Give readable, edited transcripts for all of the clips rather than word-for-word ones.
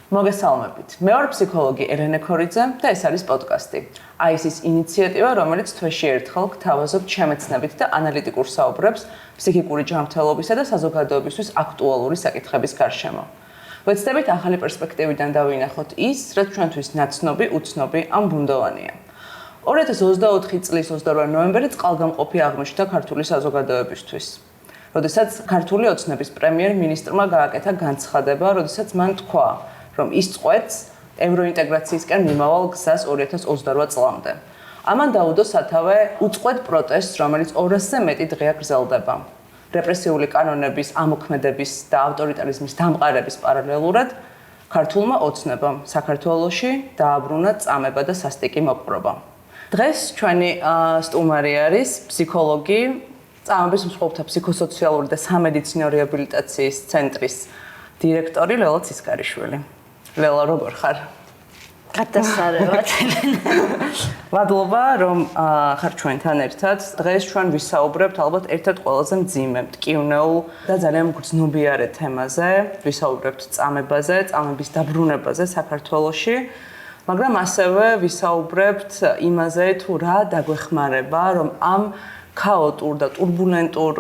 მოგესალმებით. მე ვარ ფსიქოლოგი ელენე ქორიძე და ეს არის პოდკასტი. აი ეს ინიციატივა, რომელიც თვეში ერთხელ გთავაზობთ შემეცნებით და ანალიტიკურ საუბრებს ფსიქიკური ჯანმრთელობისა და საზოგადოებისთვის აქტუალური საკითხების გარშემო. ვეცდებით ახალი პერსპექტივიდან დავინახოთ ის, რაც ჩვენთვის ნაცნობი, უცნობი ან ბუნდოვანია. 2024 წლის 28 ნოემბერი წყალგამყოფი აღმოჩნდა ქართული საზოგადოებისთვის. როდესაც ქართული ოცნების პრემიერ-მინისტრმა გააკეთა განცხადება, როდესაც მან თქვა, რომ ის წყვეტს ევროინტეგრაციისკენ მიმავალ გზას 2028 წლამდე. ამან დაუდო სათავე უწყვეტ პროტესტს, რომელიც 200-ზე მეტი დღეა გრძელდება. რეპრესიული კანონების, ამოქმედების და ავტორიტარიზმის დამყარების პარალელურად ქართულმა ოცნებამ საქართველოში დააბრუნა წამება და სასტიკი მოპყრობა. დღეს ჩვენი სტუმარი არის ფსიქოლოგი, წამების მსხვერპლთა ფსიქოსოციალური და სამედიცინო რეაბილიტაციის ცენტრის დირექტორი ლელა ცისკარიშვილი. ლელა, როგორ ხარ? გადასარევად. მადლობა, რომ ხარ ჩვენთან ერთად. დღეს ჩვენ ვისაუბრებთ ალბათ ერთ-ერთ ყველაზე მძიმე, მტკივნეულ და ძალიან გრძნობიარე თემაზე. ვისაუბრებთ წამებაზე, წამების დაბრუნებაზე საქართველოში. მაგრამ ასევე ვისაუბრებთ იმაზე, თუ რა დაგვეხმარება, რომ ამ ქაოტურ და турბულენტურ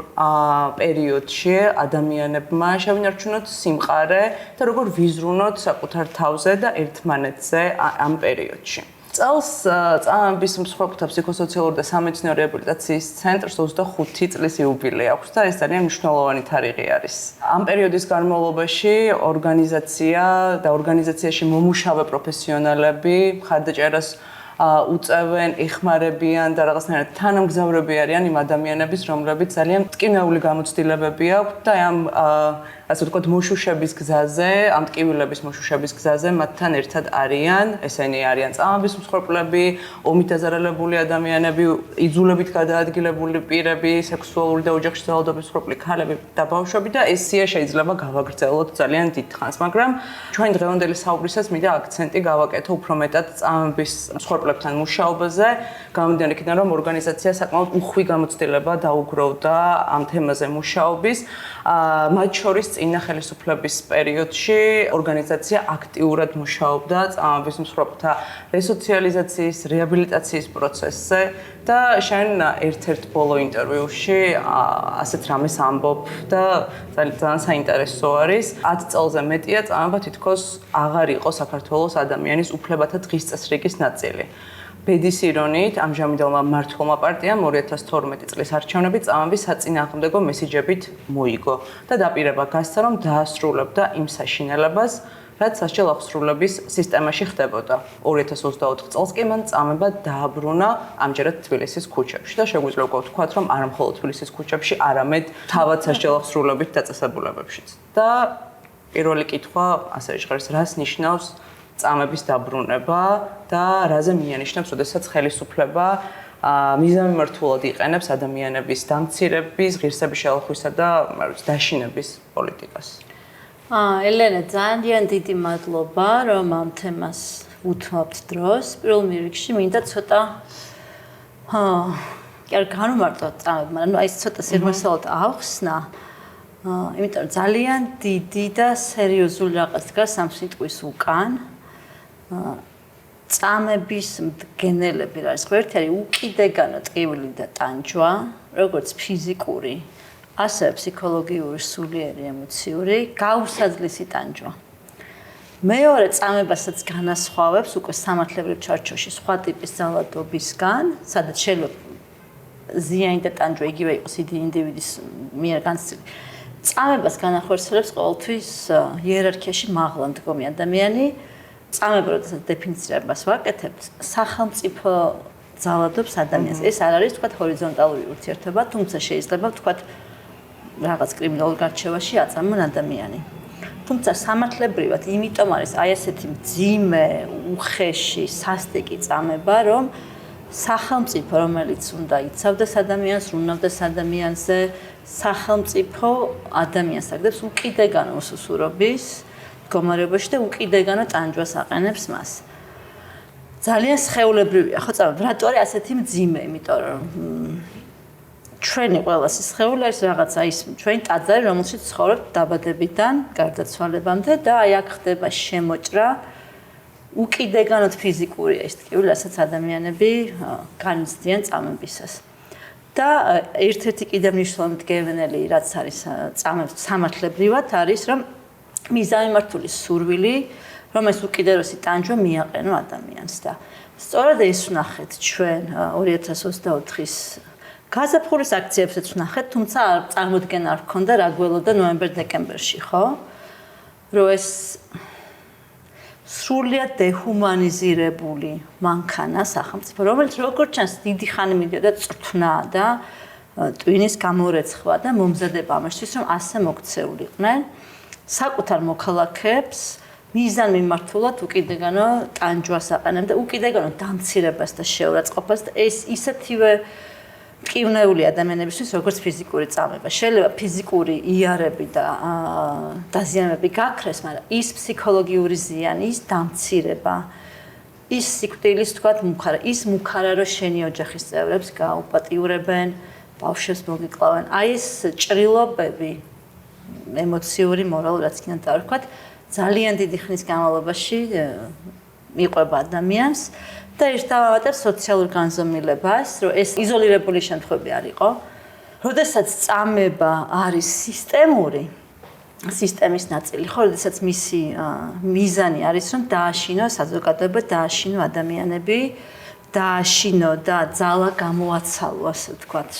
პერიოდში ადამიანებმა შევინარჩუნოთ სიმყარე და როგორ ვიზრუნოთ საკუთარ თავზე და ერთმანეთზე ამ პერიოდში. წელს წამების მსხვერპლთა ფსიქოსოციალური და სამედიცინო რეაბილიტაციის ცენტრს 25 წლის იუბილე აქვს და ეს ძალიან მნიშვნელოვანი თარიღი არის. ამ პერიოდის განმავლობაში ორგანიზაცია და ორგანიზაციაში მომუშავე პროფესიონალები მხარდაჭერას უწევენ, ეხმარებიან და რაღაცნაირად თანამგზავრები არიან იმ ადამიანების, რომლებიც ძალიან მტკივნეული გამოცდილებები აქვთ და ამ ასე ვთქვათ, მოშუშების გზაზე, ამ ტკივილების მოშუშების გზაზე მათთან ერთად არიან. ესენი არიან წამების მსხვერპლები, ომით დაზარალებული ადამიანები, იძულებით გადაადგილებული პირები, სექსუალური და ოჯახში ძალადობის მსხვერპლი ქალები და ბავშვები და ეს სია შეიძლება გავაგრძელოთ ძალიან დიდ ხანს, მაგრამ ჩვენ დღევანდელი საუბრისას მინდა აქცენტი გავაკეთო უფრო მეტად წამების მსხვერპლებთან მუშაობაზე, გამომდინარე იქიდან, რომ ორგანიზაცია საკმაოდ უხვი გამოცდილება დაუგროვდა ამ თემაზე მუშაობის, მათ შორის წინა ხელისუფლების პერიოდში ორგანიზაცია აქტიურად მუშაობდა წამების მსხვერპლთა რესოციალიზაციის, რეაბილიტაციის პროცესზე და შენ ერთ-ერთ ბოლო ინტერვიუში ასეთ რამეს ამბობ და ძალიან საინტერესო არის. 10 წელზე მეტია წამება თითქოს აღარ იყო საქართველოს ადამიანის უფლებათა დღის წესრიგის ნაწილი. ბედის ირონიით, ამჟამინდელმა მმართველმა პარტიამ 2012 წლის არჩევნები წამების საწინააღმდეგო მესიჯებით მოიგო და დაპირება გასცა, რომ დაასრულებდა იმ საშინელებას, რაც სასჯელ აღსრულების სისტემაში ხდებოდა. 2024 წელს კი მან წამება დააბრუნა ამჯერად თბილისის ქუჩებში და შეგვიძლია ვთქვათ, რომ არა მხოლოდ თბილისის ქუჩებში, არამედ თავად სასჯელ აღსრულებით დაწესებულებებშიც. და პირველი კითხვა ასე ჟღერს, რას ნიშნავს წამების დაბრუნება და რაზე მიანიშნებს, როდესაც ხელისუფლება მიზანმიმართულად იყენებს ადამიანების დამცირების, ღირსების შელახვისა და დაშინების პოლიტიკას. ელენე, ძალიან დიდი მადლობა, რომ ამ თემას უთმობთ დროს. პირველ რიგში მინდა ცოტა განვმარტოთ წამები, მაგრამ აი ეს ცოტა სიღრმისეულად ავხსნა. იმიტომ რომ ძალიან დიდი და სერიოზული რაღაც დგას ამ სიტყვის უკან. წამების მდგენელები არის ერთი არის უკიდეგანო ტკივილი და ტანჯვა, როგორც ფიზიკური, ასევე ფსიქოლოგიური, სულიერი, ემოციური, გაუსაძლისი ტანჯვა. მეორე წამებასაც განასხვავებს უკვე სამართლებრივ ჩარჩოში სხვა ტიპის ძალადობისგან, სადაც შეიძლება ზიანი და ტანჯვა იგივე იყოს ინდივიდის მიერ განცდილი. წამებას განახორციელებს ყოველთვის იერარქიაში მაღლა მდგომი ადამიანი. წამება, როდესაც დეფინიციებას ვაკეთებთ, სახელმწიფო ძალადობს ადამიანს. ეს არ არის, თქვათ, ჰორიზონტალური ურთიერთობა, თუმცა შეიძლება, თქვათ, რაღაც კრიმინალურ გარჩევაში აწამონ ადამიანი. თუმცა სამართლებრივად, იმიტომ არის აი ესეთი მძიმე, უხეში, სასტიკი წამება, რომ სახელმწიფო, რომელიც უნდა იცავდეს ადამიანს, ბრუნავდეს ადამიანზე, სახელმწიფო ადამიანს აგდებს უკიდეგანო უსუსურობის მდგომარეობაში და უკიდეგანო ტანჯვას აყენებს მას. ძალიან სხეულებრივია, ხო წამება, რატო არის ასეთი მძიმე, იმიტომ რომ ჩვენი ყველა სისხეული არის რაღაცა ის ჩვენი ტაძარი, რომელშიც ცხოვრობთ დაბადებიდან გარდაცვალებამდე და აი აქ ხდება შემოჭრა უკიდეგანოდ ფიზიკურია ის ტკივილი, რასაც ადამიანები განიცდიან წამებისას. და ერთ-ერთი კიდევ მნიშვნელოვანი მდგენელი, რაც არის წამებს სამართლებრივად არის, რომ მიზანმიმართული სურვილი, რომ ეს უკიდურესი ტანჯვა მიაყენო ადამიანს და სწორედ ეს ვნახეთ ჩვენ 2024-ის გაზაფხულის აქციებსაც ვნახეთ, თუმცა წარმოდგენა არ ჰქონდა რა გველოდა ნოემბერ-დეკემბერში, ხო? რომ ეს სრულიად დეჰუმანიზირებული მანქანა სახელმწიფო, რომელიც როგორც ჩანს დიდი ხანი მიდიოდა წრთნა და ტვინის გამორეცხვა და მომზადება ამისთვის, რომ ასე მოქცეულიყვნენ საკუთარ მოქალაქეებს მიზანმიმართულად უკიდეგანო ტანჯვას აყენებდა, უკიდეგანო დამცირებას და შეურაცხყოფას და ეს ისეთივე მტკივნეული ადამიანებისთვის, როგორც ფიზიკური წამება. შეიძლება ფიზიკური იარები და დაზიანებები გაქრეს, მაგრამ ის ფსიქოლოგიური ზიანი, ის დამცირება, ის სიკვდილის თქვათ მუქარა, ის მუქარა, რომ შენი ოჯახის წევრებს გაუპატიურებენ, ბავშვებს მოგიკლავენ. აი ეს ჭრილობები, ემოციური, მორალური, რაც კიდევ დავარქვათ, ძალიან დიდი ხნის განმავლობაში მიყვება ადამიანს. და ერთავამატებს სოციალურ განზომილებას, რომ ეს იზოლირებული შემთხვევები არ იყო. როდესაც წამება არის სისტემური, სისტემის ნაწილი, ხო, როდესაც მისი მიზანი არის, რომ დააშინო საზოგადოება, დააშინო ადამიანები, დააშინო და ძალა გამოაცალო, ასე ვთქვათ,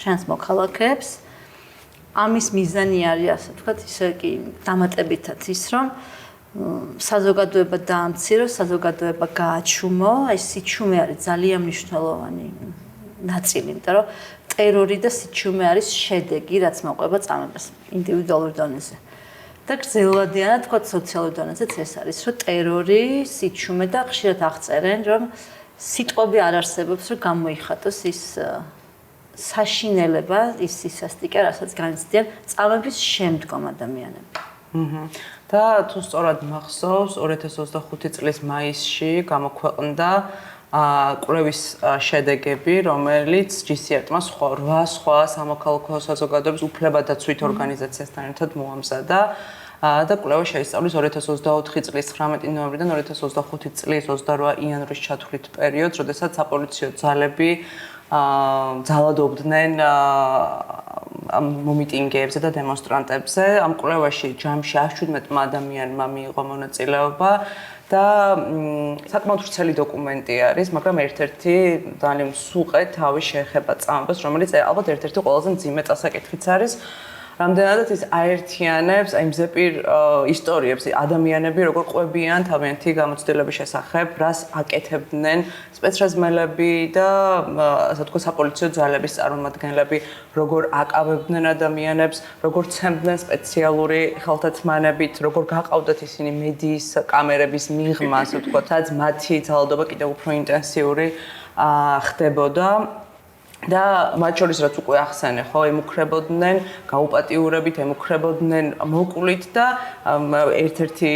შენს მოქალაქეებს. ამის მიზანი არის, ასე ვთქვათ, ისე კი დამატებითაც ის, რომ საზოგადოება დაამციროს, საზოგადოება გააჩუმო, აი სიჩუმე არის ძალიან მნიშვნელოვანი ნაწილი, იმიტომ რომ ტერორი და სიჩუმე არის შედეგი, რაც მოყვება წამებას ინდივიდუალურ დონეზე. და გრძელვადიანად თქვა სოციალურ დონეზეც ეს არის, რომ ტერორი, სიჩუმე და ხშირად აღწერენ, რომ სიტყვები არ არსებობს, რომ გამოიხატოს ის საშინელება, ის სისასტიკე, რასაც განიცდიან წამების შემდგომ ადამიანები. და თუ სწორად მახსოვს 2025 წლის მაისში გამოქვეყნდა კვლევის შედეგები, რომელიც GCRT-მა 8 სხვა სამოქალაქო საზოგადოების უფლებადაცვით ორგანიზაციასთან ერთად მოამზადა და კვლევა შეისწავლის 2024 წლის 19 ნოემბრიდან 2025 წლის 28 იანვრის ჩათვლით პერიოდს, როდესაც საპოლიციო ძალები ძალადობდნენ მომიტინგეებზე და დემონსტრანტებზე. ამ კვლევაში ჯამში 117 ადამიანმა მიიღო მონაწილეობა და საკმაოდ ვრცელი დოკუმენტი არის, მაგრამ ერთ-ერთი ძალიან სუყე თავი შეეხება წამებას, რომელიც ალბათ ერთ-ერთი ყველაზე მძიმე წასაკითხიც არის. რამდენადაც ის აერთიანებს აი მზეპირ ისტორიებს, ადამიანები როგორ ყვებიან თავიანთი გამოცდილების შესახებ, რას აკეთებდნენ სპეცრაზმელები და ასე თქვა საპოლიციო ძალების წარმომადგენლები, როგორ აკავებდნენ ადამიანებს, როგორ ცემდნენ სპეციალური ხელთათმანებით, როგორ გაყავდათ ისინი მედიის კამერების მიღმა, ასე თქვა, სადაც მათი ძალადობა კიდევ უფრო ინტენსიური ხდებოდა. და მათ შორის რაც უკვე ახსენე, ხო, ემუქრებოდნენ გაუპატიურებით, ემუქრებოდნენ მოკლით და ერთ-ერთი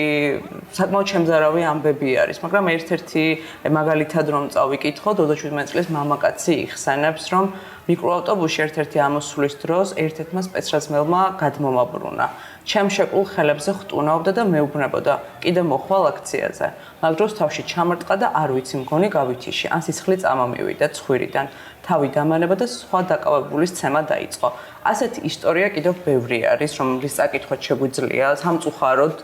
საკმაოდ შემზარავი ამბები არის, მაგრამ ერთ-ერთი მაგალითად რომ წავიკითხო, 27 წლის მამაკაცი იხსენებს, რომ მიკროავტობუსში ერთ-ერთი ამოსვლის დროს ერთ-ერთმა სპეცრაზმელმა გადმომაბრუნა. ჩემ შეკულ ხელებზე ხტუნაობდა და მეუბნებოდა, კიდე მოხვალ აქციაზე. მაგ დროს თავში ჩამარტყა და არ ვიცი, მგონი გავითიში, ან სისხლი წამომივიდა ცხვირიდან. თავი დამანება და სხვა დაკავებულის ცემა დაიწყო. ასეთი ისტორია კიდევ ბევრი არის, რომლის წაკითხვაც შეგვიძლია სამწუხაროდ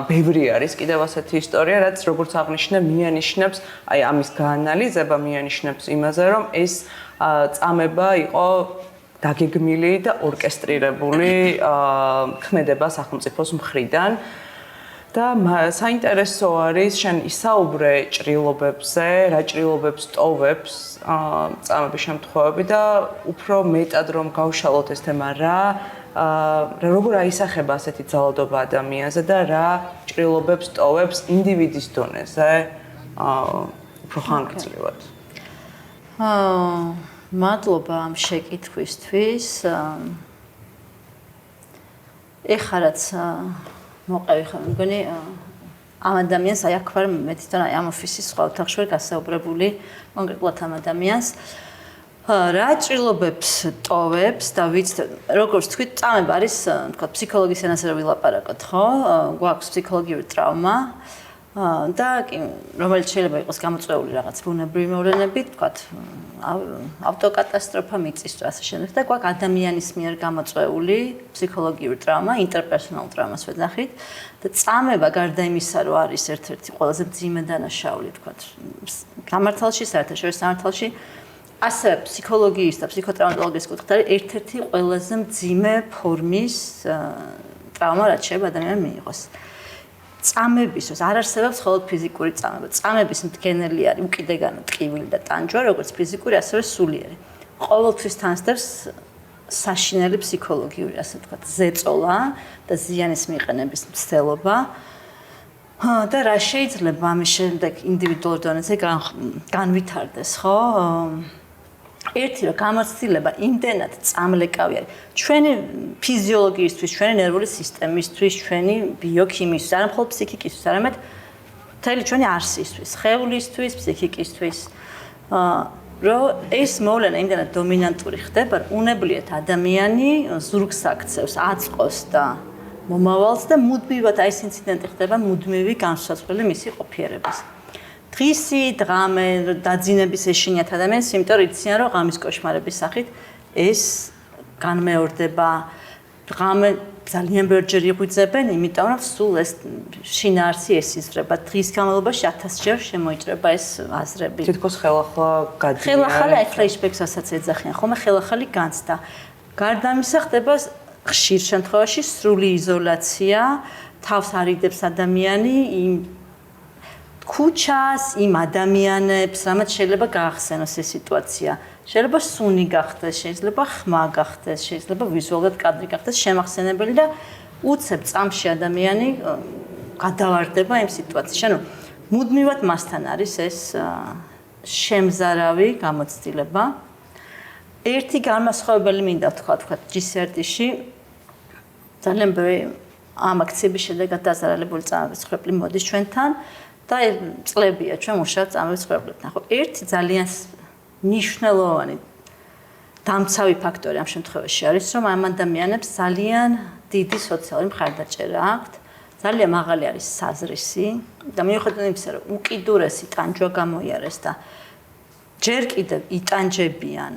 ბევრი არის კიდევ ასეთი ისტორია, რაც როგორც აღნიშნე, მიანიშნებს, აი ამის გაანალიზება მიანიშნებს იმაზე, რომ ეს წამება იყო დაგეგმილი და ორკესტრირებული ქმედება სახელმწიფოს მხრიდან. და საინტერესო არის, შენ ისაუბრე ჭრილობებზე, რა ჭრილობებს ტოვებს წამების შემთხვევები და უფრო მეტად რომ გავშალოთ ეს თემა, როგორ აისახება ასეთი ძალადობა ადამიანზე და რა ჭრილობებს ტოვებს ინდივიდის დონეზე უფრო ხანგრძლივად. მადლობა ამ შეკითხვისთვის. ეხლა რაც მოყევი ხომ მგონი ამ ადამიანს აი აქ ვარ მე თვითონ აი ამ ოფისის სხვა ოთახში ვარ გასაუბრებული კონკრეტულად ამ ადამიანს რა ჭრილობებს ტოვებს და როგორც თქვით, წამება არის, თქვა, ფსიქოლოგიის ენაზე რომ ვილაპარაკოთ, ხო? გვაქვს ფსიქოლოგიური ტრავმა და რომელიც შეიძლება იყოს გამოწვეული რაღაც ბუნებრივი მოვლენებით, თქვა, ავტოკატასტროფა, მიწისძვრა, ასე შემდეგ და გვაქვს ადამიანის მიერ გამოწვეული ფსიქოლოგიური ტრავმა, ინტერპერსონალურ ტრავმას ვეძახით და წამება გარდა იმისა, რომ არის ერთ-ერთი ყველაზე მძიმე დანაშაული, თქვა, გამართალში, საერთაშორისო სამართალში ასე ფსიქოლოგიის და ფსიქოტრაუმატოლოგიის კუთხით არის ერთ-ერთი ყველაზე მძიმე ფორმის ტრავმა, რაც შეიძლება ადამიანმა მიიღოს. წამების დროს არ არსებობს მხოლოდ ფიზიკური წამება. წამების მდგენელი არის უკიდეგანო ტკივილი და ტანჯვა, როგორც ფიზიკური, ასევე სულიერი. ყოველთვის თანსდევს საშინელი ფსიქოლოგიური, ასე ვთქვათ, ზეწოლა და ზიანის მიყენების მცდელობა. და რა შეიძლება ამის შემდეგ ინდივიდუალურ დონეზე განვითარდეს, ხო? ერთი რომ გამოცდილება იმდენად წამლეკავი არის ჩვენი ფიზიოლოგიისთვის, ჩვენი ნერვული სისტემისთვის, ჩვენი ბიოქიმიისთვის, არა მხოლოდ ფსიქიკისთვის, არამედ მთელი ჩვენი არსისთვის, სხეულისთვის, ფსიქიკისთვის. რომ ეს მოვლენა იმდენად დომინანტური ხდება, რომ უნებლიეთ ადამიანი ზურგს აქცევს, აწყოს და მომავალს და მუდმივად აი ეს ინციდენტი ხდება მუდმივი განსაცვლელი მისი ყოფიერების. დღისი დღამე დაძინების ეშინიათ ადამიანს, იმიტომ რომ იციან რომ ღამის კოშმარების სახით ეს განმეორდება. დღამე ძალიან ბევრჯერ იღვიძებენ, იმიტომ რომ სულ ეს შინაარსი ესიზრება. დღის განმავლობაში 1000 ჯერ შემოიჭრება ეს აზრები. თითქოს ხელახლა გადიან. ხელახალი აი ფლეშბექსაც ეძახიან, ხოლმე ხელახალი განცდა. გარდა ამისა ხდება ხშირ შემთხვევაში სრული იზოლაცია, თავს არიდებს ადამიანი იმ ქუჩას, იმ ადამიანებს, რამაც შეიძლება გაახსენოს ეს სიტუაცია. შეიძლება სუნი გახდეს, შეიძლება ხმა გახდეს, შეიძლება ვიზუალურად კადრი გახდეს შემახსენებელი და უცებ წამში ადამიანი გადავარდება იმ სიტუაციაში. ანუ მუდმივად მასთან არის ეს შემზარავი გამოცდილება. ერთი განმასხვავებელი მინდა ვთქვა GCRT-ში ძალიან ბევრი ამ აქციების შედეგად დაზარალებული წამების ხვეპლი მოდის ჩვენთან და წლებია ჩვენ მუშაობთ წამების ხვეპლებთან. ხო, ერთი ძალიან მნიშვნელოვანი დამცავი ფაქტორი ამ შემთხვევაში არის, რომ ამ ადამიანებს ძალიან დიდი სოციალური მხარდაჭერა აქვთ, ძალიან მაღალი არის საზრისი და მიუხედავად იმისა, რომ უკიდურესი ტანჯვა გამოიარეს და ჯერ კიდევ იტანჯებიან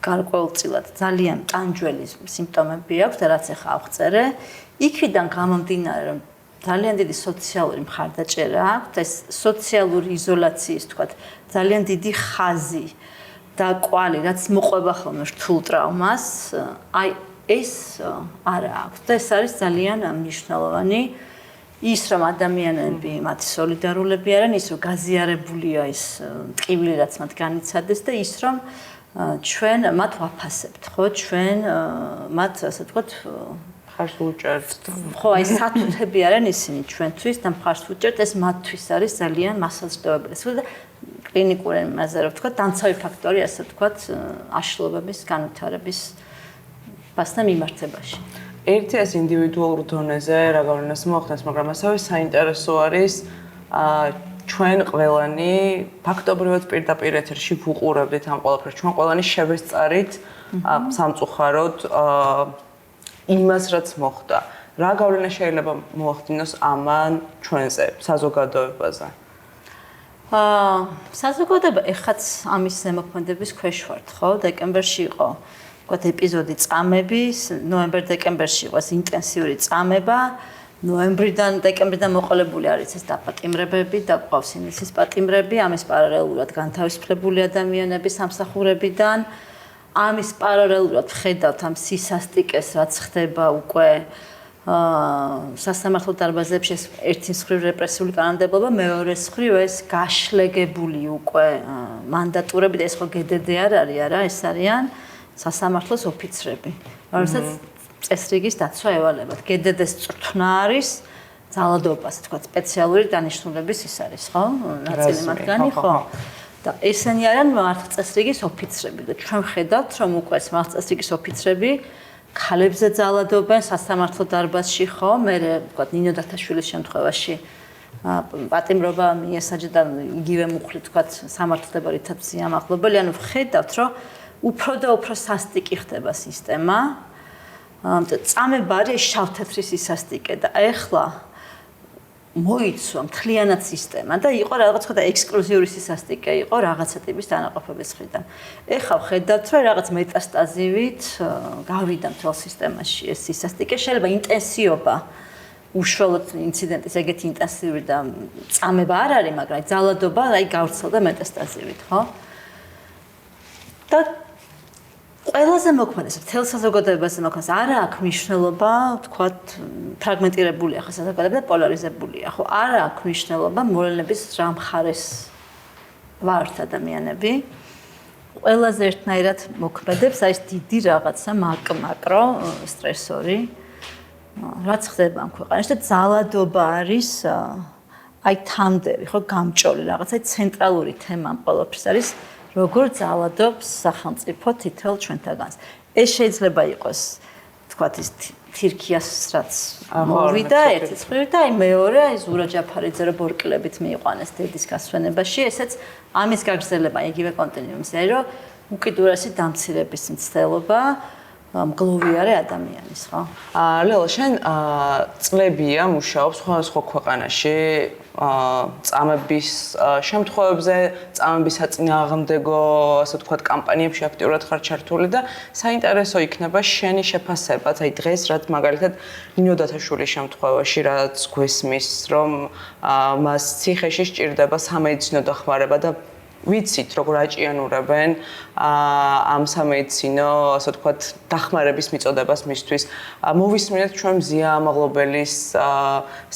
გარკვეულწილად ძალიან ტანჯველი სიმპტომები აქვს და რაც ახლა ავწერე, იქიდან გამომდინარე, რომ ძალიან დიდი სოციალური მხარდაჭერა აქვთ, ეს სოციალური იზოლაციის, თქვათ, ძალიან დიდი ხაზი და კვალი, რაც მოყვება ხოლმე რთულ ტრავმას, აი ეს არა აქვს და ეს არის ძალიან მნიშვნელოვანი ის რომ ადამიანები მათი სოლიდარულები არიან, ის რომ გაზიარებულია ის ტკივილი, რაც მათ განიცადეს და ის რომ ჩვენ მათ ვაფასებთ, ხო, ჩვენ მათ ასე ვთქვათ მხარს ვუჭერთ. ხო, აი სათუთები არიან ისინი ჩვენთვის და მხარს ვუჭერთ, ეს მათთვის არის ძალიან მასაძლებელი. და კლინიკური იმაზე რომ ვთქვათ, დამცავი ფაქტორი, ასე ვთქვათ, აშლობების განვითარების პასთან მიმართებაში. ერთი ეს ინდივიდუალურ დონეზე რა გავლენას მოახდენს, მაგრამ ასევე საინტერესო არის ჩვენ ყველანი ფაქტობრივად პირდაპირ ეთერში ვუყურებდით ამ ყველაფერს. ჩვენ ყველანი შევესწარით სამწუხაროდ იმას, რაც მოხდა. რა გავლენა შეიძლება მოახდინოს ამან ჩვენზე, საზოგადოებაზე? საზოგადოება ეხაც ამის ზემოქმედების ქვეშ ვართ, ხო? დეკემბერში იყო ვთქვათ ეპიზოდი წამების, ნოემბერ-დეკემბერში იყო ინტენსიური წამება. ნოემბრიდან დეკემბრიდან მოყოლებული არის ეს დაპატიმრებები და გვყავს ინგლისის პატიმრები, ამის პარალელურად განთავისუფლებული ადამიანების სამსახურებიდან. ამის პარალელურად ხედავთ ამ სისასტიკეს, რაც ხდება უკვე სასამართლო დარბაზებში, ეს ერთი მხრივ რეპრესიული კანონმდებლობა, მეორე მხრივ ეს გაშლეგებული უკვე მანდატურები და ეს ხო GDD არ არის, არა, ეს არიან სასამართლოს ოფიცრები. რომელსაც წესრიგის დაცვა ევალებათ. GDD-ს წვრთნა არის ძალადობა, ასე ვთქვათ, სპეციალური დანიშნულების ის არის, ხო? ნაწილი მათგანი, ხო? და ესენი არიან მართლწესრიგის ოფიცრები და ჩვენ ხედავთ, რომ უკვე ეს მართლწესრიგის ოფიცრები ქალებზე ძალადობენ სასამართლო დარბაზში, ხო? მე ვთქვათ, ნინო დათაშვილის შემთხვევაში პატიმრობა მიესაჯა და იგივე მუხლი, ვთქვათ, სამართლებრივად სიამაყლებელი, ანუ ხედავთ, რომ უფრო და უფრო სასტიკი ხდება სისტემა. წამება არის შავ-თეთრი სისასტიკე და ეხლა მოიცვა მთლიანად სისტემა და იყო რაღაც ხოდა ექსკლუზიური სისასტიკე იყო რაღაცა ტიპის დანაყოფების მხრიდან. ეხლა ხედავთ რომ რაღაც მეტასტაზივით გავიდა მთელ სისტემაში ეს სისასტიკე შეიძლება ინტენსიობა უშუალოდ ინციდენტის ეგეთი ინტენსიური და წამება არ არის, მაგრამ ძალადობა გავრცელდა მეტასტაზივით, ხო? და ყველაზე მოქმედეს მთელ საზოგადოებაზე მოქმედეს არა აქვს მნიშვნელობა, ვთქვათ, ფრაგმენტირებულია ხა საზოგადოება და პოლარიზებულია, ხო? არა აქვს მნიშვნელობა მოვლენების რა მხარეს ვართ ადამიანები. ყველაზე ერთნაირად მოქმედებს აი ეს დიდი რაღაცა მაკრო სტრესორი. რაც ხდება ამ ქვეყანაში და ძალადობა არის აი თამდები, ხო, გამჭოლი რაღაცა ცენტრალური თემა ამ ყველაფრის არის როგორ ძალადობს სახელმწიფო თითოეულ ჩვენთაგანს. ეს შეიძლება იყოს, თქვათ, ის თირქიას რაც მოვიდა ერთი წელი და აი მეორე აი ზურა ჯაფარიძე რო ბორკილებით მიიყვანეს დედის გასვენებაში, ესეც ამის გაგრძელება იგივე კონტინუუმია, რომ უკიდურესი დამცირების მცდელობა მგლოვიარე ადამიანის, ხო? ლელა, შენ წლებია მუშაობს სხვა ქვეყანაში წამების შემთხვევებზე, წამების საწინააღმდეგო, ასე ვთქვათ, კამპანიებში აქტიურად ხარ ჩართული და საინტერესო იქნება შენი შეფასებაც, აი დღეს რაც მაგალითად ნინო დათაშვილის შემთხვევაში რაც გვესმის, რომ მას ციხეში სჭირდება სამედიცინო დახმარება და ვიცით როგორ აჭიანურებენ ამ სამედიცინო, ასე ვთქვათ, დახმარების მიწოდებას მისთვის. მოვისმინეთ ჩვენ მზია ამაღლობელის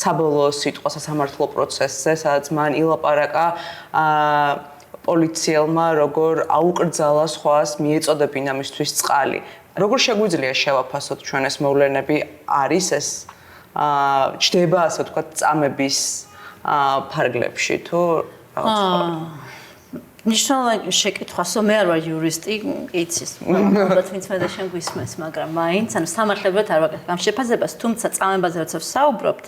საბოლოო სიტყვა სასამართლო პროცესზე, სადაც მან ილაპარაკა პოლიციელმა როგორ აუკრძალა სხვას მიეწოდებინა მისთვის წყალი. როგორ შეგვიძლია შევაფასოთ ჩვენ ეს მოვლენები? არის ეს ჩდება, ასე ვთქვათ, წამების ფარგლებში თუ რაღაც ნიშნავენ შეკითხვასო, მე არ ვარ იურისტი, იცის, ალბათ ვინც მე და შენ გვისმენს, მაგრამ მაინც, ანუ სამართლებრივად არ ვაკეთებ ამ შეფასებას, თუმცა წამებაზე რაც ვსაუბრობთ,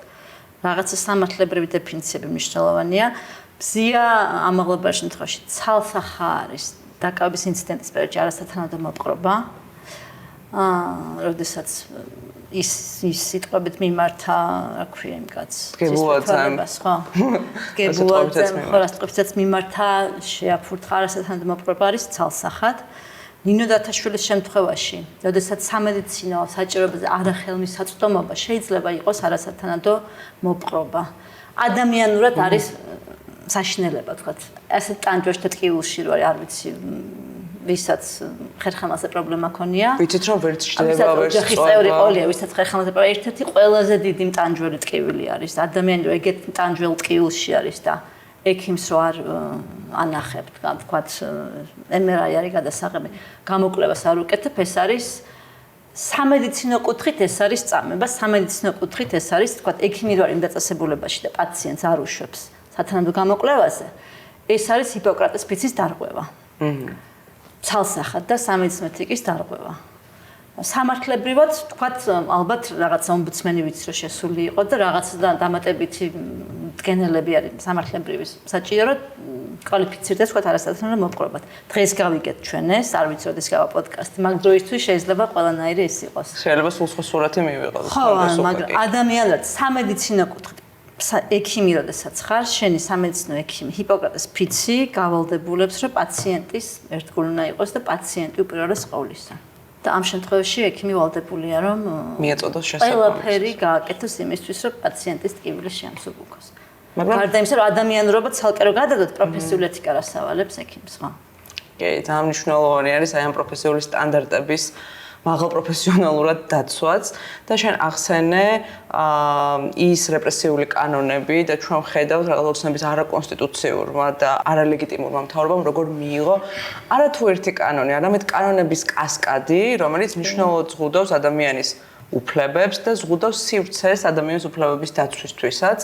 რაღაცა სამართლებრივი დეფინიციები მნიშვნელოვანია. მზია ამაღლობელის შემთხვევაში ცალსახა არის დაკავების ინციდენტის პერიოდში არასათანადო მოპყრობა. როდესაც ის სიტყვებით მიმართა, რა ქვია იმ კაცს? გებულაძემს, ხო? გებულაძემ, ხო, რასტყობიცაც მიმართა, შეაფურთხა არასათანადო მოპყრობა არის ცალსახად. ნინო დათაშვილის შემთხვევაში, როდესაც სამედიცინო საჭიროებაზე არახელმისაწვდომობა შეიძლება იყოს არასათანადო მოპყრობა. ადამიანურად არის საშინელება, ვთქვათ, ასეთ ტანჯვაში და ტკივილში რო არის, არ ვიცი, ვისაც ხერხემალზე პრობლემა ქონია. ვიცით რომ ვერც ჩდება, ვერც წევრი ყოლია, ვისაც ხერხემალზე პრობლემა, ერთ-ერთი ყველაზე დიდი მტანჯველი ტკივილი არის. ადამიანი რო ეგეთ მტანჯველ ტკივილში არის და ექიმს რო არ ანახებთ, ვთქვათ, MRI არის გადასაღები, გამოკვლევას არ უკეთებ, ეს არის სამედიცინო კუთხით ეს არის წამება, სამედიცინო კუთხით ეს არის, ვთქვათ, ექიმი რო არის დაწესებულებაში და პაციენტს არ უშვებს სათანადო გამოკვლევაზე, ეს არის ჰიპოკრატეს ფიცის დარღვევა. ცალსახად და სამედიცინო ეთიკის დარღვევა. სამართლებრივად, თქვათ, ალბათ რაღაცა ომბუდსმენი ვიცი რომ შესული იყო და რაღაცა დამატებითი მდგენელები არის სამართლებრივი საჭირო, რომ კვალიფიცირდეს, თქვათ, არასათანადო მოპყრობად. დღეს გავიგეთ ჩვენ ეს, არ ვიცი როდის გავა პოდკასტი, მაგრამ დროისთვის შეიძლება ყველანაირი ეს იყოს. შეიძლება სულ სხვა სურათი მივიღოთ. ხო, მაგრამ ადამიანად სამედიცინო კუთხით ექიმი როდესაც ხარ, შენი სამედიცინო ექიმი ჰიპოკრატეს ფიცი გავალდებულებს, რომ პაციენტის ერთგული უნდა იყოს და პაციენტი უპირველეს ყოვლისა. და ამ შემთხვევაში ექიმი ვალდებულია, რომ მიეწოდოს შესაბამისად. ყველაფერი გააკეთოს იმისთვის, რომ პაციენტის ტკივილი შეამსუბუქოს. გარდა იმისა, რომ ადამიანურობა ცალკე რო გადადოთ, პროფესიული ეთიკა რასავალებს ექიმს, ხო? კი, ძალიან მნიშვნელოვანი არის აი ამ პროფესიული სტანდარტების მაღალ პროფესიონალურად დაცვაც და შენ ახსენე ის რეპრესიული კანონები და ჩვენ ხედავთ რაღაც ოცნების არაკონსტიტუციურმა და არალეგიტიმურმა მთავრობამ როგორ მიიღო არათუ ერთი კანონი, არამედ კანონების კასკადი, რომელიც მნიშვნელოვნად ზღუდავს ადამიანის უფლებებს და ზღუდავს სივრცეს ადამიანის უფლებების დაცვისთვისაც,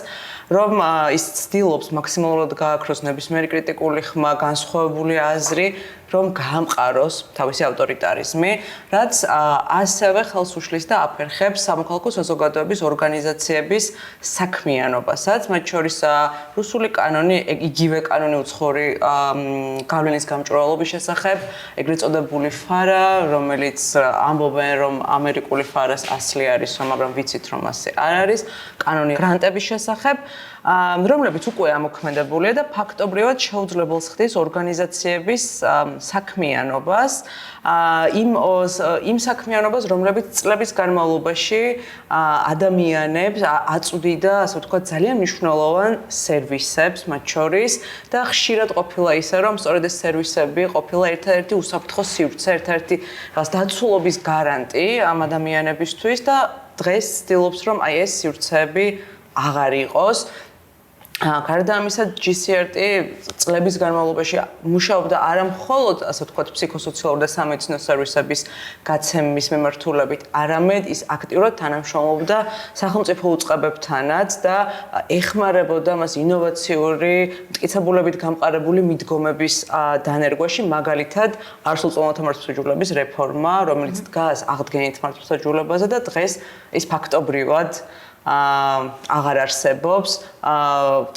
რომ ის ცდილობს მაქსიმალურად გააქროს ნებისმიერი კრიტიკული ხმა, განსხვავებული აზრი რომ გაამყაროს თავისი ავტორიტარიზმი, რაც ასევე ხელს უშლის და აფერხებს სამოქალაქო საზოგადოების ორგანიზაციების საქმიანობასაც, მათ შორის რუსული კანონი, იგივე კანონი უცხოური გავლენის გამჭვირვალობის შესახებ, ეგრეთ წოდებული ფარა, რომელიც ამბობენ, რომ ამერიკული ფარას ასლი არის, მაგრამ ვიცით, რომ ასე არ არის, კანონი გრანტების შესახებ, რომლებიც უკვე ამოქმედებულია და ფაქტობრივად შეუძლებელს ხდის ორგანიზაციების საქმიანობას, იმ საქმიანობას, რომლებიც წლების განმავლობაში ადამიანებს აწვდიდა, ასე ვთქვათ, ძალიან მნიშვნელოვან სერვისებს, მათ შორის და ხშირად ყოფილა ისე, რომ სწორედ ეს სერვისები ყოფილა ერთ-ერთი უსაფრთხო სივრცე, ერთ-ერთი დაცულობის გარანტი ამ ადამიანებისთვის და დღეს ცდილობს, რომ აი ეს სივრცეები აღარ იყოს. გარდა ამისა, GCRT წლების განმავლობაში მუშაობდა არა მხოლოდ, ასე ვთქვათ, ფსიქოსოციალური და სამედიცინო სერვისების გაცემის მიმართულებით, არამედ ის აქტიურად თანამშრომლობდა სახელმწიფო უწყებებთანაც და ეხმარებოდა მას ინოვაციური, მტკიცებულებით გამყარებული მიდგომების დანერგვაში, მაგალითად, არსულწლოვანთა მართლმსაჯულების რეფორმა, რომელიც დგას აღდგენით მართლმსაჯულებაზე და დღეს ის ფაქტობრივად აღარ არსებობს.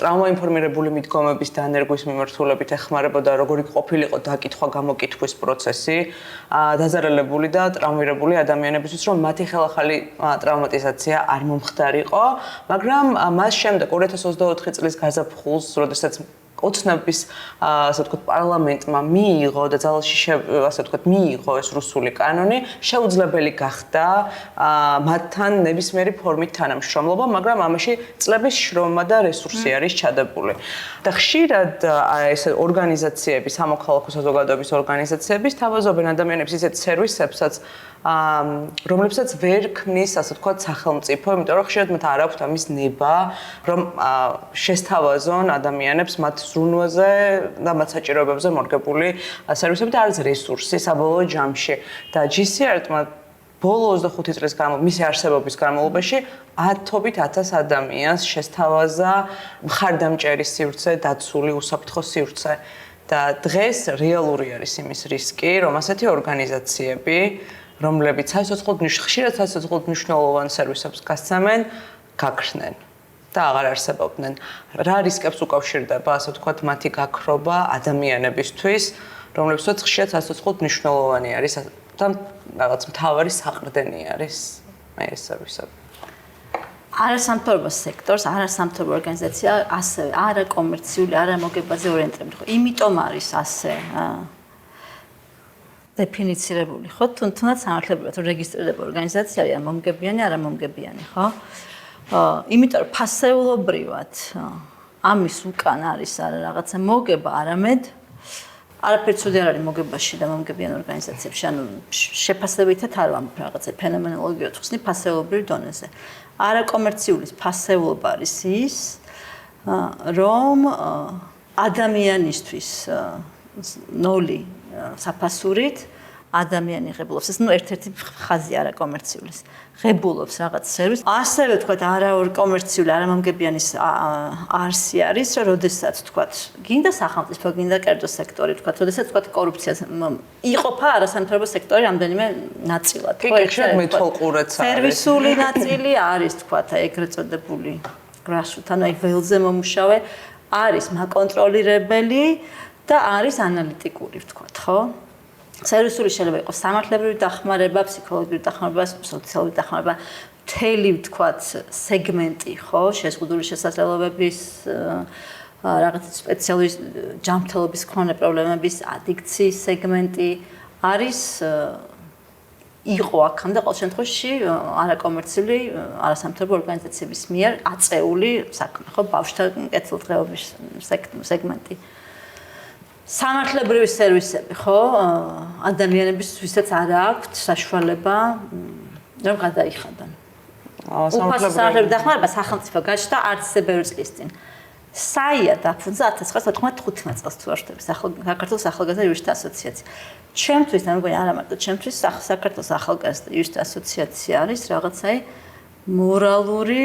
ტრაუმაინფორმირებული მიდგომების დანერგვის მიმართულებით ეხმარებოდა როგორი ყოფილიყო დაკითხვა გამოკითხვის პროცესი დაზარალებული და ტრაუმირებული ადამიანებისთვის, რომ მათი ხელახალი ტრაუმატიზაცია არ მომხდარიყო, მაგრამ მას შემდეგ 2024 წლის გაზაფხულს, როდესაც ოცნების, ასე ვთქვათ, პარლამენტმა მიიღო და ძალაში, ასე ვთქვათ, მიიღო ეს რუსული კანონი, შეუძლებელი გახდა მათთან ნებისმიერი ფორმით თანამშრომლობა, მაგრამ ამაში წლების შრომა და რესურსი არის ჩადებული. და ხშირად ეს ორგანიზაციები, სამოქალაქო საზოგადოების ორგანიზაციები თავაზობენ ადამიანებს ისეთ სერვისებსაც, რომლებსაც ვერ ქმნის, ასე ვთქვათ, სახელმწიფო, იმიტომ რომ ხშირად მათ არ აქვთ ამის ნება, რომ შესთავაზონ ადამიანებს მათ ზრუნვაზე და მათ საჭიროებებზე მორგებული სერვისები და არის რესურსი საბოლოო ჯამში. და GCRT-მა ბოლო 25 წლის მისი არსებობის განმავლობაში 10,000 ადამიანს შესთავაზა მხარდამჭერი სივრცე, დაცული უსაფრთხო სივრცე. და დღეს რეალური არის იმის რისკი, რომ ასეთი ორგანიზაციები, რომლებიც ხშირად საოცრად მნიშვნელოვან სერვისებს გასცემენ, გაქრნენ და აღარ არსებობდნენ. რა რისკებს უკავშირდება, ასე ვთქვათ, მათი გაქრობა ადამიანებისთვის, რომლებსაც ხშირად საოცრად მნიშვნელოვანი არის და რაღაც მთავარი საყრდენი არის ეს სერვისები. არასამთავრობო სექტორს, არასამთავრობო ორგანიზაცია ასევე არაკომერციული, არამოგებაზე ორიენტირებული ხო? იმიტომ არის ასე დეფინიცირებული, ხო? თუნდაც სამართლებრივად რეგისტრირებული ორგანიზაცია არის მომგებიანი, არამომგებიანი, ხო? იმიტომ რომ ფასეულობრივად ამის უკან არის არა რაღაცა მოგება, არამედ არაფერი ცუდი არ არის მოგებაში და მომგებიან ორგანიზაციებში, ანუ შეფასებითად არ ვამბობ რაღაცა ფენომენოლოგიურად ხსნი ფასეულობრივ დონეზე. არაკომერციულის ფასეულობა არის ის, რომ ადამიანისთვის ნოლი საფასურით ადამიანი ღებულობს. ეს ერთ-ერთი ხაზი არაკომერციულის. ღებულობს რაღაც სერვისს. ასევე თქვა არაკომერციული, არამომგებიანის არსი არის, რომ როდესაც თქვა გინდა სახელმწიფო, გინდა კერძო სექტორი, თქვა, როდესაც თქვა კორუფცია იყოფა არასამთავრობო სექტორი რამდენიმე ნაწილად. ხშირად მეთვალყურეც არის. სერვისული ნაწილი არის, თქვა, ეგრეთ წოდებული grassroots, ანუ აი ველზე მომუშავე, არის მაკონტროლირებელი და არის ანალიტიკური, თქვა, ხო? სერვისული შეიძლება იყოს სამართლებრივი დახმარება, ფსიქოლოგიური დახმარება, სოციალური დახმარება, მთელი ვთქვათ სეგმენტი, ხო, შეზღუდული შესაძლებლობების, რაღაც სპეციალური ჯანმრთელობის მქონე პრობლემების, ადიქციის სეგმენტი არის იყო აქამდე ყოველ შემთხვევაში არაკომერციული, არასამთავრობო ორგანიზაციების მიერ აწეული საქმე, ხო, ბავშვთა კეთილდღეობის სეგმენტი. სამართლებრივი სერვისები, ხო, ადამიანების ვისაც არ აქვთ საშუალება რომ გადაიხადონ. სამართლებრივი დახმარება სახელმწიფო გაჩნდა არც ისე ბევრი წლის წინ. საია დაფუძნდა 1995 წელს თუ არ ვშტები საქართველოს ახალგაზრდა იურისტთა ასოციაცია. ჩემთვის და მეგონი არა მარტო ჩემთვის საქართველოს ახალგაზრდა იურისტთა ასოციაცია არის რაღაცაი მორალური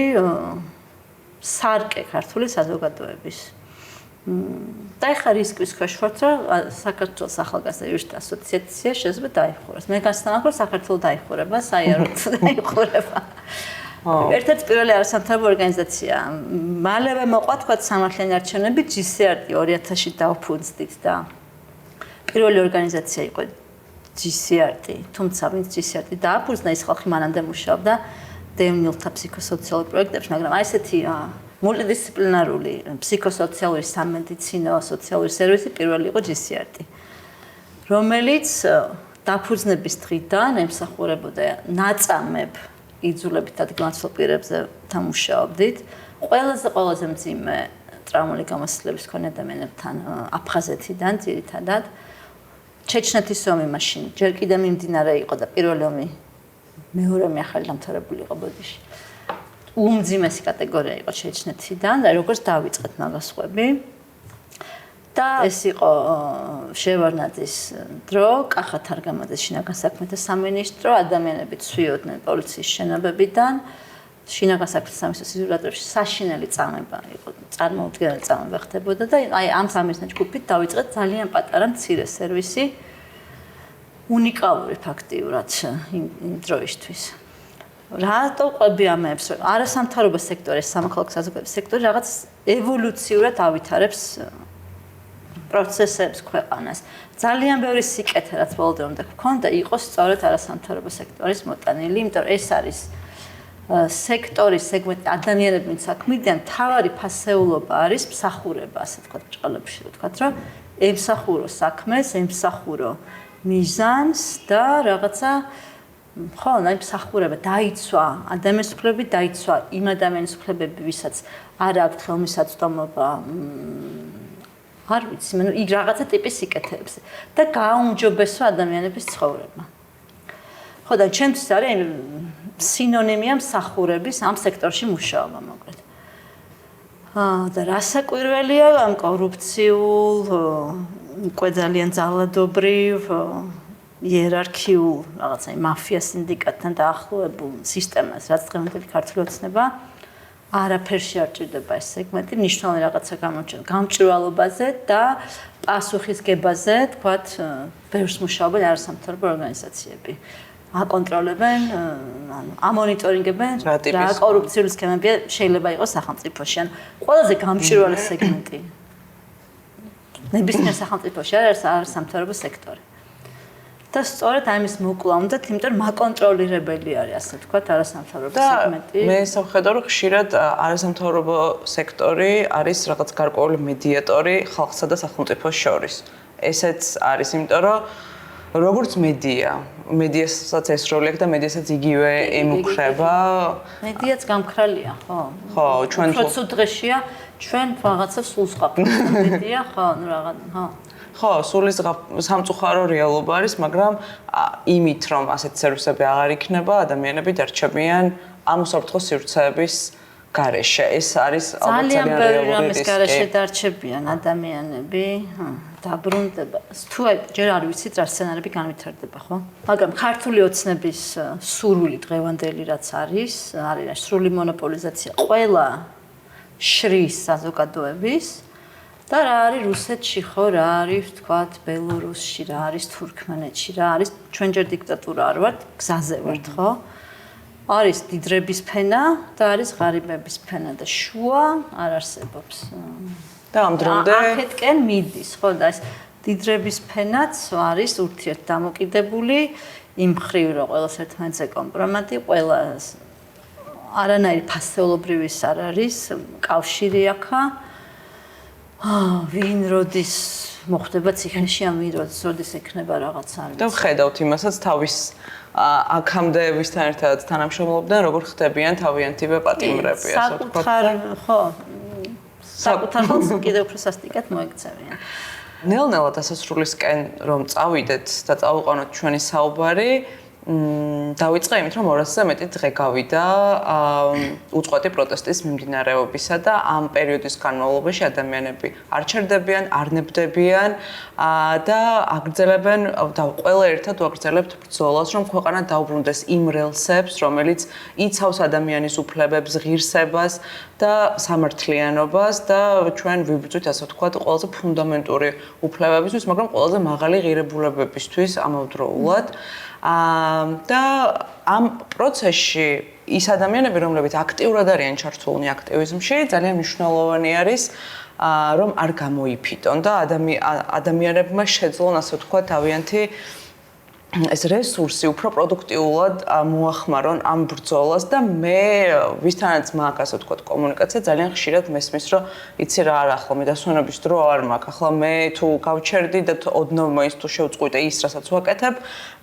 სარკე ქართული საზოგადოების. და ეხლა რისკის ქვეშ ვართ, რომ საქართველოს ახალგაზრდა იურისტთა ასოციაცია შეიძლება დაიხუროს. მე გასცემ, რომ საქართველოს დაიხურება, საიაროდ დაიხურება. ერთ-ერთი პირველი არასამთავრობო ორგანიზაცია. მალევე მოყვა თქვა სამართლიანი არჩევნები GCRT 2000-ში დაუფუძნდით და პირველი ორგანიზაცია იყო GCRT, თუმცა ვინც GCRT დააფუძნა, ის ხალხი მანამდე მუშაობდა დევნილთა ფსიქოსოციალურ პროექტებში, მაგრამ აი ესეთი მულტიდისციპლინარული ფსიქოსოციალური სამედიცინო სოციალური სერვისი პირველი იყო GCRT, რომელიც დაფუძნების დღიდან ემსახურებოდა ნაწამებ იძულებით ადგილმასწავლ პირებზე თამუშაობდით. ყველაზე მძიმე ტრავმული გამოსვლების მქონე ადამიანებთან აფხაზეთიდან ძირითადად. ჩეჩნეთის ომი მაშინ ჯერ კიდევ მიმდინარე იყო და პირველი ომი მეორე ომი ახალი დამთავრებული იყო ბოდიში. უმძიმესი კატეგორია იყო ჩეჩნეთიდან და როგორც დავიწყეთ მაგას ხვები. და ეს იყო შევარდნაძის დრო, კახა თარგამაძის შინაგან საქმეთა სამინისტრო, ადამიანები ცვიოდნენ პოლიციის შენობებიდან. შინაგან საქმეთა სამინისტროს იზოლატორებში საშინელი წამება იყო, წარმოუდგენელი წამება ხდებოდა და აი ამ სამიზნე ჯგუფით დავიწყეთ ძალიან პატარა მცირე სერვისი, უნიკალური ფაქტიურად იმ დროისთვის. რატო ყვები ამებს, რომ არასამთავრობო სექტორი, სამოქალაქო საზოგადოების სექტორი რაღაც ევოლუციურად ავითარებს პროცესებს ქვეყანას. ძალიან ბევრი სიკეთე რაც ბოლომდე გქონდა, იყო სწორედ არასამთავრობო სექტორის მოტანილი, იმიტომ რომ ეს არის სექტორის სეგმენტი ადამიანები ვინც საქმიდან თავარი ფასეულობა არის მსახურება, ასე ვთქვათ, ბრჭყალებში ვთქვათ, რომ ემსახურო საქმეს, ემსახურო მიზანს და რაღაცა ხო, აი მსახურება დაიცვა, ადამიანის უფლებები დაიცვა იმ ადამიანის უფლებები, ვისაც არ აქვს ხელმისაწვდომობა არ ვიცი, მე იქ რაღაცა ტიპის სიკეთეებს და გააუმჯობესო ადამიანების ცხოვრება. ხო და ჩემთვის არის სინონიმია მსახურების ამ სექტორში მუშაობა მოკლედ. და რასაკვირველია ამ კორუფციულ, უკვე ძალიან ძალადობრივ, იერარქიულ, რაღაცა მაფია სინდიკატთან დაახლოებულ სისტემას, რაც დღევანდელი ქართული ოცნება არაფერში არ ჭირდება ეს სეგმენტი, მნიშვნელოვანი რაღაცა გამჭვირვალობაზე და პასუხისგებაზე, თქვათ, ბევრს მუშაობენ არასამთავრობო ორგანიზაციები. აკონტროლებენ, ამონიტორინგებენ რა კორუფციული სქემები შეიძლება იყოს სახელმწიფოში. ან ყველაზე გამჭვირვალე სეგმენტი ნებისმიერ სახელმწიფოში არის არასამთავრობო სექტორი. და სწორედ ამის მოკლა უნდათ, იმიტომ რომ მაკონტროლირებელი არის, ასე ვთქვათ, არასამთავრობო სეგმენტი. მე სამხედრო რომ ხშირად არასამთავრობო სექტორი არის რაღაც გარკვეული მედიატორი ხალხსა და სახელმწიფოს შორის. ესეც არის, იმიტომ რომ როგორც მედიასაც ესროლებს და მედიასაც იგივე ემუქრება. მედიაც გამქრალია, ხო? ხო, ჩვენ უფრო დღეშია, ჩვენ რაღაცა სულს ყვაპთ. მედია, ხო, ნუ რაღაც, ხო. ხო, სულის სამწუხარო რეალობა არის, მაგრამ იმით რომ ასეთ სერვისები აღარ იქნება, ადამიანები დარჩებიან ამ უსაფრთხო სივრცეების გარეშე. ეს არის ალბათ ძალიან ბევრი რამის გარეშე დარჩებიან ადამიანები, დაბრუნდება. თუ ჯერ არ ვიცით რა სცენარები განვითარდება, ხო? მაგრამ ქართული ოცნების სურვილი დღევანდელი რაც არის სრული მონოპოლიზაცია ყველა შრის საზოგადოების და რა არის რუსეთში, ხო, რა არის, ვთქვათ, ბელორუსში, რა არის თურქმენეთში, რა არის, ჩვენ ჯერ დიქტატურა არ ვართ, გზაზე ვართ, ხო? არის დიდრების ფენა და არის ღარიბების ფენა და შუა არ არსებობს. და ამ დრომდე აქეთკენ მიდის, ხო, და ეს დიდრების ფენაც არის ურთიერთდამოკიდებული იმ მხრივ, რომ ყველას ერთმანეთზე კომპრომატი, ყველას არანაირი ფასეულობრივის არ არის, კავშირი აქა. ვინ როდის მოხდება ციხეში, ან ვინ როდის ექნება რაღაცა. და ვხედავთ იმასაც თავის აქამდე ვისთან ერთად თანამშრომლობდნენ, როგორ ხდებიან თავიანთი პატიმრები, ასე ვთქვათ. საკუთარ ხელს კიდევ უფრო სასტიკად მოექცევიან. ნელ-ნელა დასასრულისკენ რომ წავიდეთ და წავიყვანოთ ჩვენი საუბარი, დავიწყე იმით, რომ 200-ზე მეტი დღე გავიდა უწყვეტი პროტესტის მიმდინარეობისა და ამ პერიოდის განმავლობაში ადამიანები არ ჩერდებიან, არ ნებდებიან და აგრძელებენ და ყველა ერთად ვაგრძელებთ ბრძოლას, რომ ქვეყანა დაუბრუნდეს იმ რელსებს, რომელიც იცავს ადამიანის უფლებებს, ღირსებას და სამართლიანობას და ჩვენ ვიბრძვით, ასე ვთქვათ, ყველაზე ფუნდამენტური უფლებებისთვის, მაგრამ ყველაზე მაღალი ღირებულებებისთვის ამავდროულად. და ამ პროცესში ის ადამიანები, რომლებიც აქტიურად არიან ჩართულნი აქტივიზმში, ძალიან მნიშვნელოვანი არის, რომ არ გამოიფიტონ და ადამიანებმა შეძლონ, ასე ვთქვათ, თავიანთი ეს რესურსი უფრო პროდუქტიულად მოახმარონ ამ ბრძოლას და მე ვისთანაც მაქვს, ასე ვთქვათ, კომუნიკაცია ძალიან ხშირად მესმის, რომ იცი რა არა, ახლა მე დასვენების დრო არ მაქვს. ახლა მე თუ გავჩერდი და ოდნავ მაინც თუ შევწყვიტე ის, რასაც ვაკეთებ,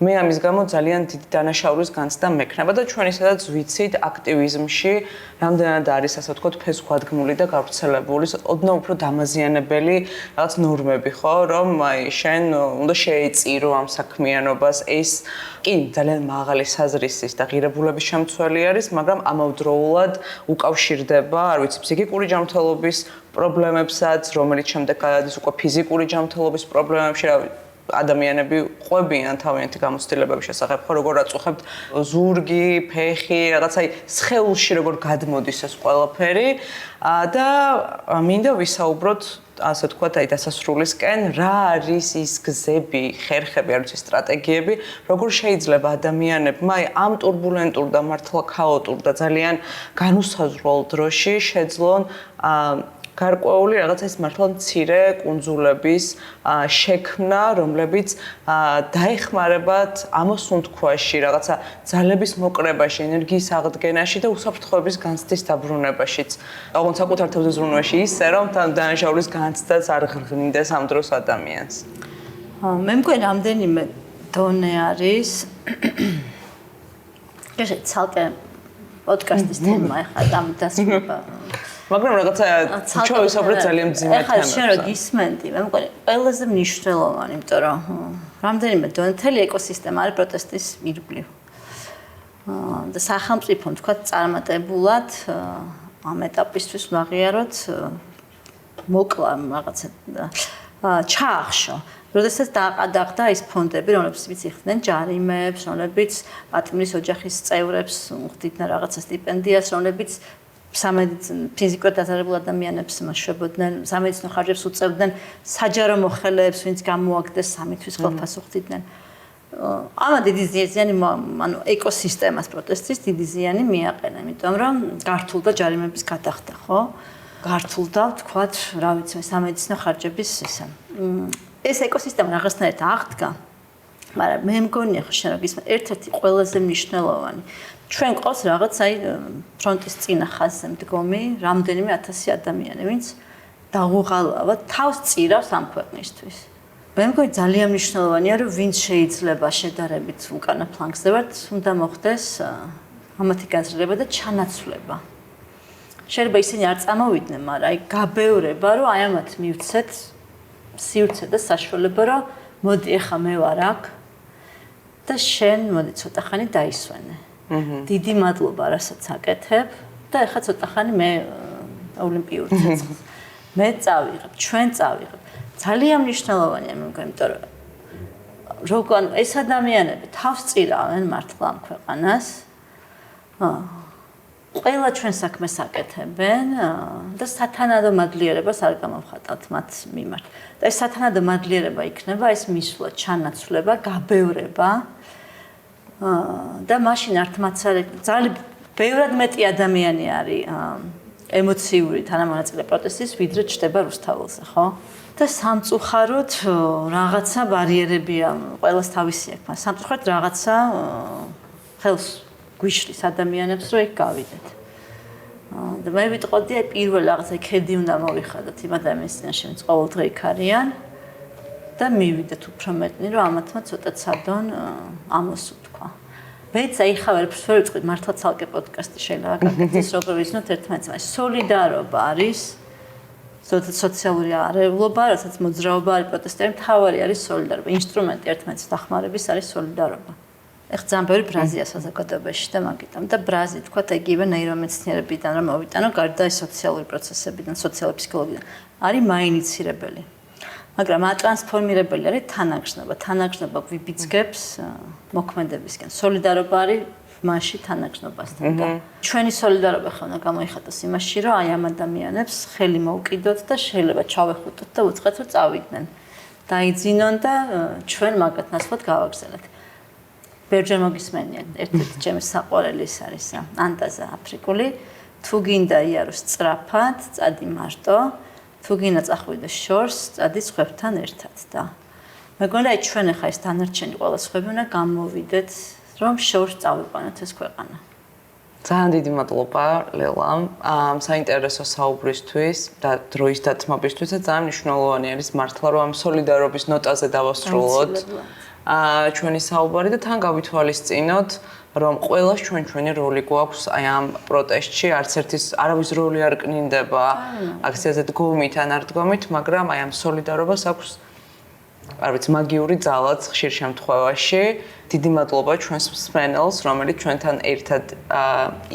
მე ამის გამო ძალიან დიდი დანაშაულის განცდა მექნება და ჩვენ ისედაც ვიცით აქტივიზმში რამდენად არის, ასე ვთქვათ, ფესვგადგმული და გავრცელებული, ოდნავ უფრო დამაზიანებელი რაღაც ნორმები, ხო, რომ აი შენ უნდა შეეწირო ამ საქმიანობას ეს კი ძალიან მაღალი საზრისის და ღირებულების შემცველი არის, მაგრამ ამავდროულად უკავშირდება, არ ვიცი, ფსიქიკური ჯანმრთელობის პრობლემებსაც, რომელიც შემდეგ გადადის უკვე ფიზიკური ჯანმრთელობის პრობლემებში, ადამიანები ყვებიან თავიანთი გამოცდილებების შესახებ, ხო როგორ აწუხებთ ზურგი, ფეხი, რაღაცა სხეულში როგორ გადმოდის ეს ყველაფერი და მინდა ვისაუბროთ ასე ვთქვათ, აი დასასრულისკენ, რა არის ის გზები, ხერხები, არ ვიცი, სტრატეგიები, როგორ შეიძლება ადამიანებმა ამ турბულენტურ და მართლა ქაოტურ და ძალიან განუსაზღვრელ დროში შეძლონ გარკვეული რაღაცა ის მართლა მცირე კუნძულების შექმნა, რომლებიც დაეხმარებათ ამოსუნთქვაში, რაღაცა ძალების მოკრებაში, ენერგიის აღდგენაში და უსაფრთხოების განცდის დაბრუნებაშიც. ოღონდ საკუთარ თავზე ზრუნვაში ისე, რომ დანაშაულის განცდაც არ ღრღნინდეს ამ დროს ადამიანს. მე მგონი რამდენიმე დონე არის. ესე ცალკე პოდკასტის თემა ახლა ამ დასრულება. მაგრამ რაღაცა ჩვეულებრივ ძალიან მძიმე თემაა. ახლა შენ რო გისმენდი, მე მგონი ყველაზე მნიშვნელოვანი, იმიტომ რომ რამდენიმე დონე მთელი ეკოსისტემა არის პროტესტის ირგვლივ. და სახელმწიფო თქვა წარმატებულად ამ ეტაპისთვის ვაღიაროთ მოკლა რაღაცა ჩაახშო. როდესაც დააყადაღდა ის ფონდები, რომლებიც იხდნენ ჯარიმებს, რომლებიც პატიმრის ოჯახის წევრებს უხდიდნენ რაღაცა სტიპენდიას, რომლებიც ფიზიკურად დაზარებულ ადამიანებს მოშვებოდნენ, სამედიცინო ხარჯებს უწევდნენ, საჯარო მოხელეებს, ვინც გამოაგდეს სამი თვის ხელფას უხდიდნენ. ამა დიდი ზიანი, ანუ ეკოსისტემას პროტესტის დიდი ზიანი მიაყენა, იმიტომ რომ გართულდა ჯარიმების გადახდა, ხო? გართულდა, თქვათ, რა ვიცი, სამედიცინო ხარჯების ისა. ეს ეკოსისტემა რაღაცნაირად აღდგა, მაგრამ მე მგონია, ხო, შენ რა გისმენთ, ერთ-ერთი ყველაზე მნიშვნელოვანი ჩვენ ყავს რაღაც აი ფრონტის წინა ხაზზე მდგომი რამდენიმე 1000 ადამიანი, ვინც დაუღალავად თავს წირავს ამ ქვეყნისთვის. მე მგონი ძალიან მნიშვნელოვანია, რომ ვინც შეიძლება შედარებით უკანა ფლანგზე ვართ, უნდა მოხდეს ამათი გაზრდება და ჩანაცვლება. შეიძლება ისინი არ წამოვიდნენ, მაგრამ აი გაბევრება, რომ აი ამათ მივცეთ სივრცე და საშუალება, რომ მოდი ახლა მე ვარ აქ და შენ მოდი ცოტა ხანი დაისვენე. დიდი მადლობა, რასაც აკეთებ და ახლა ცოტა ხანი მე ოლიმპიურ ცეცხლს. მე წავიღებ, ჩვენ წავიღებ. ძალიან მნიშვნელოვანია, მე მგონი, იმიტომ რომ როგორ ეს ადამიანები თავს წირავენ მართლა ამ ქვეყანას. ყველა ჩვენ საქმეს აკეთებენ და სათანადო მადლიერებას არ გამოვხატავთ მათ მიმართ. და ეს სათანადო მადლიერება იქნება ეს მისვლა, ჩანაცვლება, გაბევრება და მაშინ ართმაცარი ძალიან ბევრად მეტი ადამიანი არის ემოციური თანამონაწილე პროტესტის, ვიდრე ჩდება რუსთაველზე, ხო? და სამწუხაროდ რაღაცა ბარიერებია, ყველას თავისი აქვს, მაგრამ სამწუხაროდ რაღაცა ხელს გვიშლის ადამიანებს, რომ იქ გავიდეთ. და მე ვიტყოდი, აი პირველ რაღაცა ქედი უნდა მოვიხადოთ იმ ადამიანის წინაშე, ვინც ყოველდღე იქ არიან და მივიდეთ უფრო მეტნი, რომ ამათმა ცოტა ცადონ ამოსუთქვა. მეც აი ხა ვერ ვწყვით მართლა ცალკე პოდკასტი შეიძლება გაკეთდეს, როგორ ვიცნოთ ერთმანეთს, მაგრამ სოლიდარობა არის სოციალური არეულობა, რასაც მოძრაობა არის პროტესტები, მთავარი არის სოლიდარობა. ინსტრუმენტი ერთმანეთს დახმარების არის სოლიდარობა. ეხლა ძალიან ბევრი ბრაზია საზოგადოებაში და მაგიტომ და ბრაზი თქვა იგივე ნეირომეცნიერებიდან რომ მოვიტანო, გარდა ეს სოციალური პროცესებიდან, სოციალური ფსიქოლოგიიდან, არის მაინიცირებელი. მაგრამ ატრანსფორმირებელი არის თანაგრძნობა. თანაგრძნობა გვიბიძგებს მოქმედებისკენ. სოლიდარობა არის მასში თანაგრძნობასთან და ჩვენი სოლიდარობა ხა უნდა გამოიხატოს იმაში, რომ აი ამ ადამიანებს ხელი მოუკიდოთ და შეიძლება ჩავეხუტოთ და უცხოთ რომ წავიდნენ. დაიძინონ და ჩვენ მაგათ ნაცვლად გავაგზავნოთ. ბერჯერ მოგისმენიათ, ერთ-ერთი ჩემი საყვარელი ის არის ანტაზა აფრიკული, თუ გინდა იაროს სწრაფად, წადი მარტო, თუ გინდა წახვიდე შორს, წადი სხვებთან ერთად და მეგონა აი ჩვენ ახლა ეს დანარჩენი ყველა სხვები უნდა გამოვიდეთ, რომ შორს წავიყვანოთ ეს ქვეყანა. ძალიან დიდი მადლობა ლელამ საინტერესო საუბრისთვის და დროის დათმობისთვის და ძალიან მნიშვნელოვანი არის მართლა რომ ამ სოლიდარობის ნოტაზე დავასრულოთ ჩვენი საუბარი და თან გავითვალისწინოთ რომ ყველას ჩვენი როლი გვაქვს აი ამ პროტესტში არც ერთის არავის როლი არ კნინდება აქციაზე დგომით ან არ დგომით მაგრამ აი ამ სოლიდარობას აქვს არ ვიცი მაგიური ძალაც ხშირ შემთხვევაში დიდი მადლობა ჩვენს მსმენელს რომელიც ჩვენთან ერთად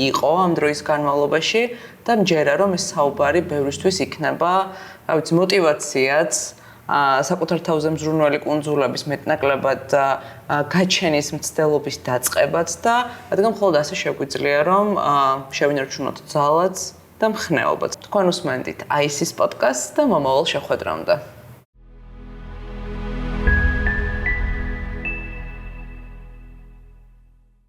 იყო ამ დროის განმავლობაში და მჯერა რომ ეს საუბარი ბევრისთვის იქნება რა ვიცი мотивაციაც საკუთარ თავზე მზრუნველი კუნძულების მეტნაკლებად და გაჩენის მცდელობის დაწყებაც და რადგან მხოლოდ ასე შეგვიძლია რომ შევინარჩუნოთ ძალაც და მხნეობაც თქვენ უსმენთ ISIS პოდკასტს და მომავალ შეხვედრამდე